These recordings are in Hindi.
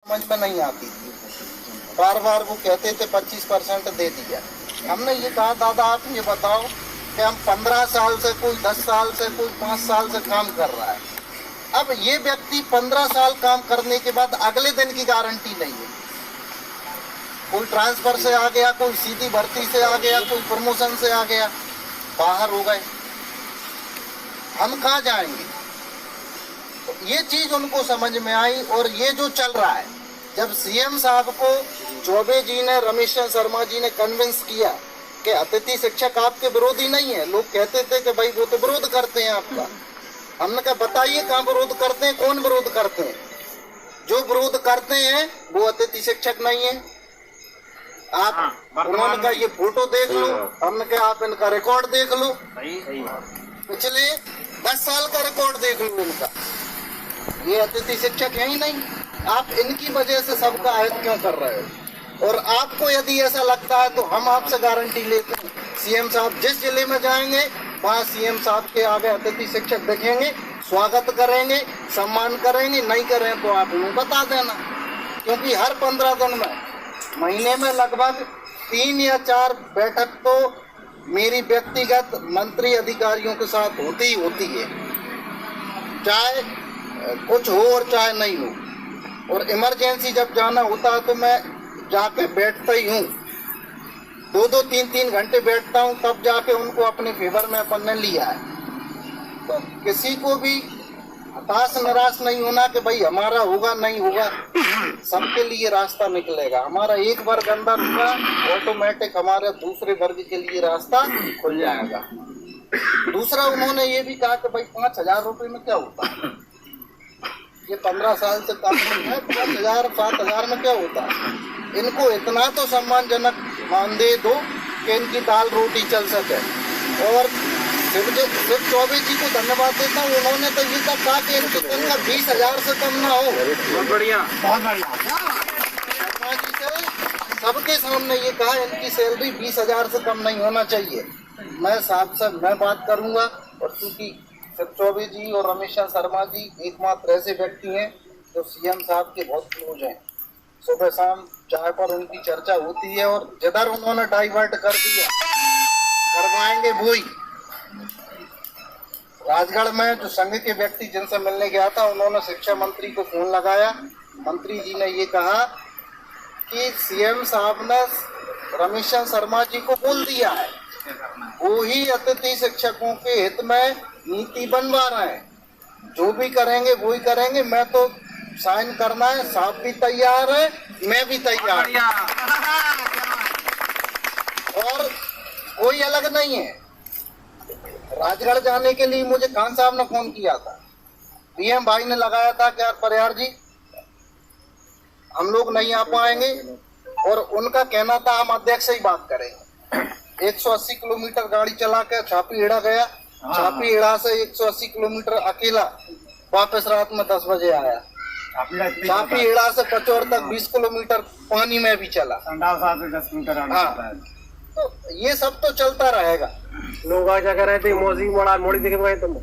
समझ में नहीं आती थी। बार बार वो कहते थे 25% दे दिया। हमने ये कहा दादा आप ये बताओ कि हम 15 साल से, कोई 10 साल से, कोई 5 साल से काम कर रहा है। अब ये व्यक्ति 15 साल काम करने के बाद अगले दिन की गारंटी नहीं है। कोई ट्रांसफर से आ गया, कोई सीधी भर्ती से आ गया, कोई प्रमोशन से आ गया, बाहर हो गए, हम कहाँ जाएंगे? तो ये चीज उनको समझ में आई। और ये जो चल रहा है, जब सीएम साहब को चौबे जी ने, रमेश शर्मा जी ने कन्विंस किया कि अतिथि शिक्षक आपके विरोधी नहीं है, लोग कहते थे कि भाई वो तो विरोध करते हैं आपका। हमने कहा बताइए कहाँ विरोध करते हैं, कौन विरोध करते हैं? जो विरोध करते हैं वो अतिथि शिक्षक नहीं है। आप उन्होंने कहा ये फोटो देख लो, हमने कहा आप इनका रिकॉर्ड देख लो, पिछले 10 साल का रिकॉर्ड देख लो इनका। ये अतिथि शिक्षक है ही नहीं। आप इनकी वजह से सबका अहित क्यों कर रहे हो? और आपको यदि ऐसा लगता है तो हम आपसे गारंटी लेते हैं, सीएम साहब जिस जिले में जाएंगे वहाँ सीएम साहब के आगे अतिथि शिक्षक देखेंगे, स्वागत करेंगे, सम्मान करेंगे। नहीं करें तो आप उन्हें बता देना, क्योंकि हर 15 दिन में, महीने में लगभग 3 या 4 बैठक तो मेरी व्यक्तिगत मंत्री अधिकारियों के साथ होती ही होती है, चाहे कुछ हो और चाहे नहीं हो। और इमरजेंसी जब जाना होता है तो मैं जाके बैठता ही हूँ, 2-2, 3-3 घंटे बैठता हूँ, तब जाके उनको अपने फेवर में अपन ने लिया है। तो किसी को भी हताश निराश नहीं होना कि भाई हमारा होगा नहीं होगा, सबके लिए रास्ता निकलेगा। हमारा एक वर्ग अंदर होगा, ऑटोमेटिक हमारे दूसरे वर्ग के लिए रास्ता खुल जाएगा। दूसरा उन्होंने ये भी कहा कि भाई 5,000 रुपये में क्या होता है? ये 15 साल से काम है, 5,000 7,000 में क्या होता है? इनको इतना तो सम्मानजनक मानदेय दो कि इनकी दाल रोटी चल सके। और सिर्फ चौबे जी को धन्यवाद देता हूँ, उन्होंने तो ये कहा कि इनकी तनख्वाह 20,000 से कम ना हो। बहुत बढ़िया, बहुत बढ़िया। शर्मा जी से सबके सामने ये कहा इनकी सैलरी 20,000 से कम नहीं होना चाहिए। मैं साहब से मैं बात करूंगा। और चूंकि सिर्फ चौबे जी और रमेश शर्मा जी एकमात्र ऐसे व्यक्ति हैं जो सीएम साहब के बहुत क्लोज हैं, सुबह शाम चाय पर उनकी चर्चा होती है। और जिधर उन्होंने डाइवर्ट कर दिया करवाएंगे वही। राजगढ़ में जो संघ के व्यक्ति जिनसे मिलने गया था, उन्होंने शिक्षा मंत्री को फोन लगाया। मंत्री जी ने ये कहा कि सीएम साहब ने रमेश शर्मा जी को बोल दिया है, वो ही अतिथि शिक्षकों के हित में नीति बनवा रहे हैं, जो भी करेंगे वो ही करेंगे। मैं तो साइन करना है, साहब भी तैयार है, मैं भी तैयार हूं। और कोई अलग नहीं है। राजगढ़ जाने के लिए मुझे खान साहब ने फोन किया था, पीएम भाई ने लगाया था कि यार परिहार जी हम लोग नहीं आ पाएंगे, और उनका कहना था हम अध्यक्ष से ही बात करेंगे। 180 किलोमीटर गाड़ी चला के छापी हेड़ा गया, छापी हेड़ा से 180 किलोमीटर अकेला वापस रात में 10 बजे आया। छापी हेड़ा से पचौर तक 20 किलोमीटर पानी में भी चला। 10 मीटर। तो ये सब तो चलता रहेगा। लोग क्या कर रहे थे, मोड़ी दिखे गए तुम।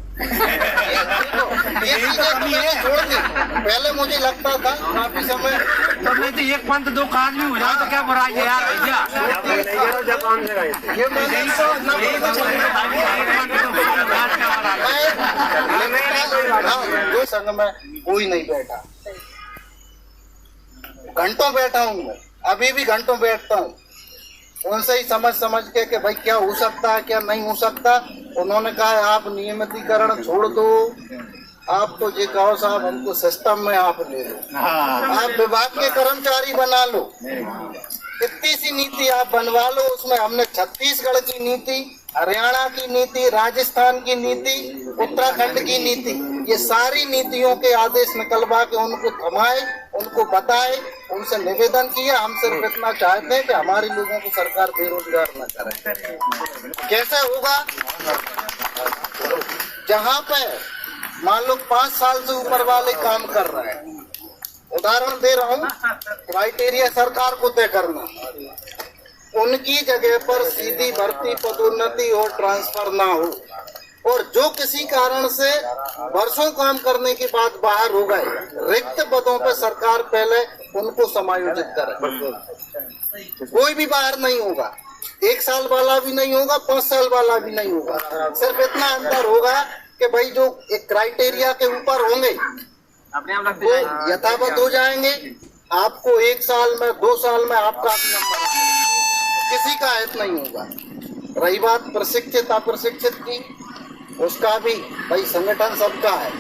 ये चीजें छोड़ दी। पहले मुझे लगता था काफी समय तो मैं तो एक पंथ 2 आदमी हो जाओ तो क्या बुराई है यार भैया। जापान से गए थे ये जो संघ में कोई नहीं बैठा, घंटों बैठा हूँ मैं, अभी भी घंटों बैठता हूँ। उनसे ही समझ के कि भाई क्या हो सकता है क्या नहीं हो सकता। उन्होंने कहा आप नियमितीकरण छोड़ दो, आप तो ये कहो साहब हमको सिस्टम में आप ले लो, आप विभाग के कर्मचारी बना लो, इतनी सी नीति आप बनवा लो। उसमें हमने छत्तीसगढ़ की नीति, हरियाणा की नीति, राजस्थान की नीति, उत्तराखंड की नीति, ये सारी नीतियों के आदेश निकलवा के उनको थमाए, उनको बताए, उनसे निवेदन किया। हम सिर्फ इतना चाहते हैं कि हमारे लोगों को सरकार बेरोजगार न करे। कैसे होगा? जहाँ पे मान लो 5 साल से ऊपर वाले काम कर रहे हैं, उदाहरण दे रहा हूँ, क्राइटेरिया सरकार को तय करना, उनकी जगह पर सीधी भर्ती, पदोन्नति और ट्रांसफर ना हो। और जो किसी कारण से वर्षों काम करने के बाद बाहर हो गए, रिक्त पदों पर सरकार पहले उनको समायोजित करें। कोई भी बाहर नहीं होगा, 1 साल वाला भी नहीं होगा, 5 साल वाला भी नहीं होगा। सिर्फ इतना अंतर होगा कि भाई जो एक क्राइटेरिया के ऊपर होंगे वो यथावत हो जाएंगे। आपको 1 साल में 2 साल में आपका भी नंबर आएगा, किसी का हित नहीं होगा। रही बात प्रशिक्षित अप्रशिक्षित की, उसका भी भाई संगठन सबका है।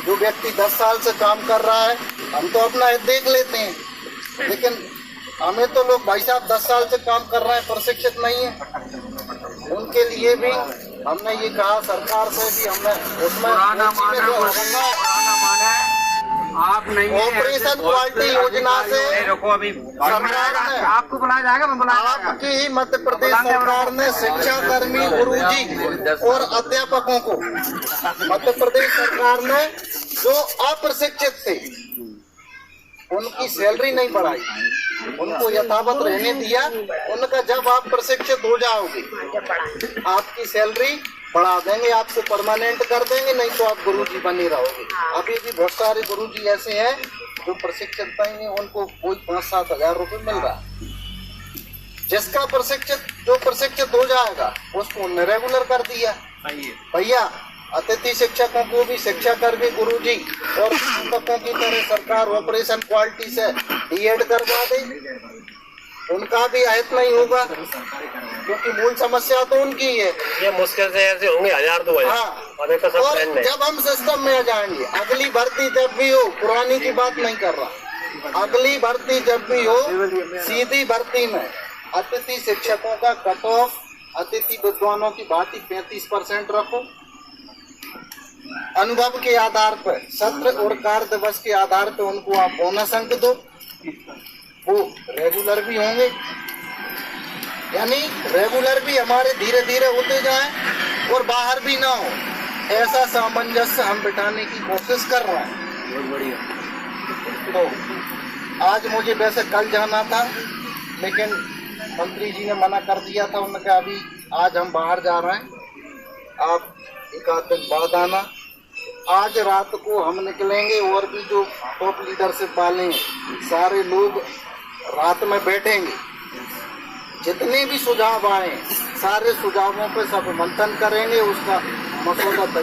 जो व्यक्ति 10 साल से काम कर रहा है, हम तो अपना हित देख लेते हैं, लेकिन हमें तो लोग भाई साहब 10 साल से काम कर रहे हैं, प्रशिक्षित नहीं है, उनके लिए भी हमने ये कहा सरकार से भी हमने उसमें आप नहीं ऑपरेशन क्वालिटी योजना से रुको, अभी सरकार ने आपको बुलाया जाएगा, मैं बुलाया आपकी ही मध्य प्रदेश सरकार ने शिक्षा कर्मी, गुरुजी और अध्यापकों को मध्य प्रदेश सरकार ने जो अप्रशिक्षित थे उनकी सैलरी नहीं बढ़ाई, उनको यथावत रहने दिया। उनका जब आप प्रशिक्षित हो जाओगे आपकी सैलरी बढ़ा देंगे, आपको परमानेंट कर देंगे, नहीं तो आप गुरुजी बने रहोगे। अभी भी बहुत सारे गुरुजी ऐसे हैं जो प्रशिक्षित नहीं है, उनको कोई 5-7 हजार रुपये मिल रहा है। जिसका जो प्रशिक्षित हो जाएगा उसको रेगुलर कर दिया। भैया अतिथि शिक्षकों को भी शिक्षा कर्मी, गुरुजी और शिक्षकों की तरह सरकार ऑपरेशन क्वालिटी से डीएड करवा दे, उनका भी हित नहीं होगा, क्योंकि मूल समस्या तो उनकी है। ये मुश्किल से ऐसे होंगे 1000-2000। हाँ, और जब हम सिस्टम में आ जाएंगे, अगली भर्ती जब भी हो, पुरानी की बात नहीं कर रहा, अगली भर्ती जब भी हो, सीधी भर्ती में अतिथि शिक्षकों का कट ऑफ अतिथि विद्वानों की भांति 35% रखो। अनुभव के आधार पर, सत्र और कार्य दिवस के आधार पर उनको आप बोनस अंक दो, वो रेगुलर भी होंगे। यानी रेगुलर भी हमारे धीरे धीरे होते जाएं और बाहर भी ना हो, ऐसा सामंजस्य हम बिठाने की कोशिश कर रहे हैं। तो आज मुझे वैसे कल जाना था, लेकिन मंत्री जी ने मना कर दिया था। उन्होंने कहा अभी आज हम बाहर जा रहे हैं, आप 1 आध दिन बाद आना। आज रात को हम निकलेंगे और भी जो टॉप लीडरशिप वाले हैं सारे लोग रात में बैठेंगे, जितने भी सुझाव आए सारे सुझावों पर सब मंथन करेंगे, उसका मसौदा